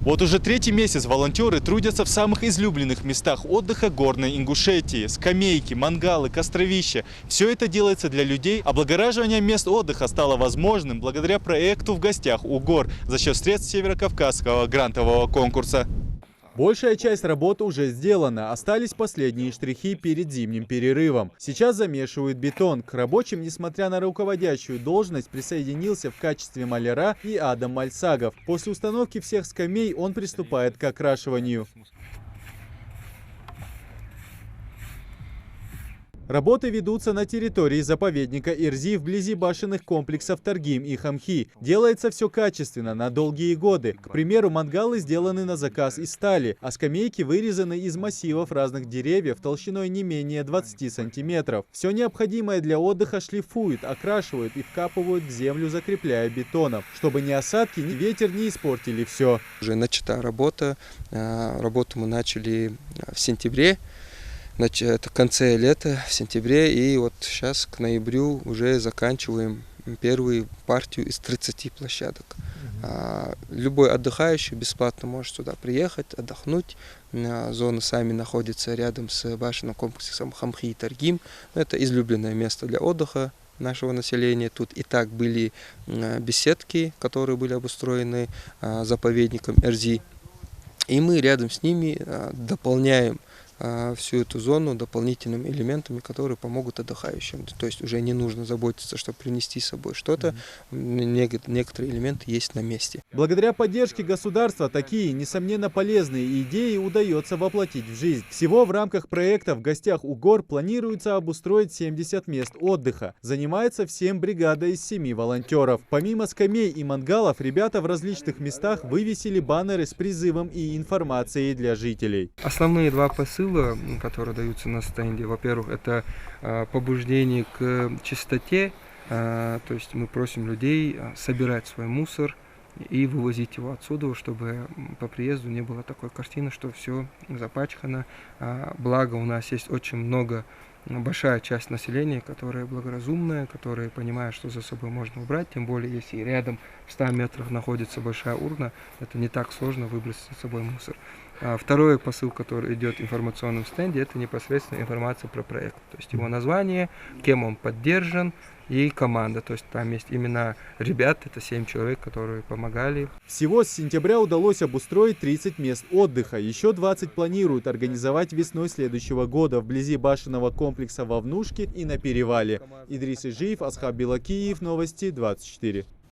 Вот уже третий месяц волонтеры трудятся в самых излюбленных местах отдыха горной Ингушетии. Скамейки, мангалы, костровища. Все это делается для людей. Облагораживание мест отдыха стало возможным благодаря проекту «В гостях у гор» за счет средств Северокавказского грантового конкурса. Большая часть работы уже сделана. Остались последние штрихи перед зимним перерывом. Сейчас замешивают бетон. К рабочим, несмотря на руководящую должность, присоединился в качестве маляра и Адам Мальсагов. После установки всех скамей он приступает к окрашиванию. Работы ведутся на территории заповедника Ирзи вблизи башенных комплексов Таргим и Хамхи. Делается все качественно, на долгие годы. К примеру, мангалы сделаны на заказ из стали, а скамейки вырезаны из массивов разных деревьев толщиной не менее 20 сантиметров. Все необходимое для отдыха шлифуют, окрашивают и вкапывают в землю, закрепляя бетоном, чтобы ни осадки, ни ветер не испортили все. Уже начата работа. Работу мы начали в сентябре. Это в конце лета, в сентябре, и вот сейчас к ноябрю уже заканчиваем первую партию из 30 площадок. Любой отдыхающий бесплатно может сюда приехать, отдохнуть. Зоны сами находятся рядом с башенным комплексом Хамхи и Таргим. Это излюбленное место для отдыха нашего населения. Тут и так были беседки, которые были обустроены заповедником Эрзи. И мы рядом с ними дополняем всю эту зону дополнительными элементами, которые помогут отдыхающим. То есть уже не нужно заботиться, чтобы принести с собой что-то. Некоторые элементы есть на месте. Благодаря поддержке государства такие, несомненно, полезные идеи удается воплотить в жизнь. Всего в рамках проекта «В гостях у гор» планируется обустроить 70 мест отдыха. Занимается всем бригада из 7 волонтеров. Помимо скамей и мангалов, ребята в различных местах вывесили баннеры с призывом и информацией для жителей. Основные два посыла, которые даются на стенде. Во-первых, это побуждение к чистоте, то есть мы просим людей собирать свой мусор и вывозить его отсюда, чтобы по приезду не было такой картины, что все запачкано. Благо у нас есть очень много, большая часть населения, которая благоразумная, которая понимает, что за собой можно убрать, тем более если рядом в 100 метрах находится большая урна, это не так сложно выбросить с собой мусор. Второй посыл, который идет в информационном стенде, это непосредственно информация про проект. То есть его название, кем он поддержан и команда. То есть там есть именно ребят, это 7 человек, которые помогали. Всего с сентября удалось обустроить 30 мест отдыха. Еще 20 планируют организовать весной следующего года вблизи башенного комплекса во Внушке и на Перевале. Идрис Ижиев, Асхаб Белакиев, Новости 24.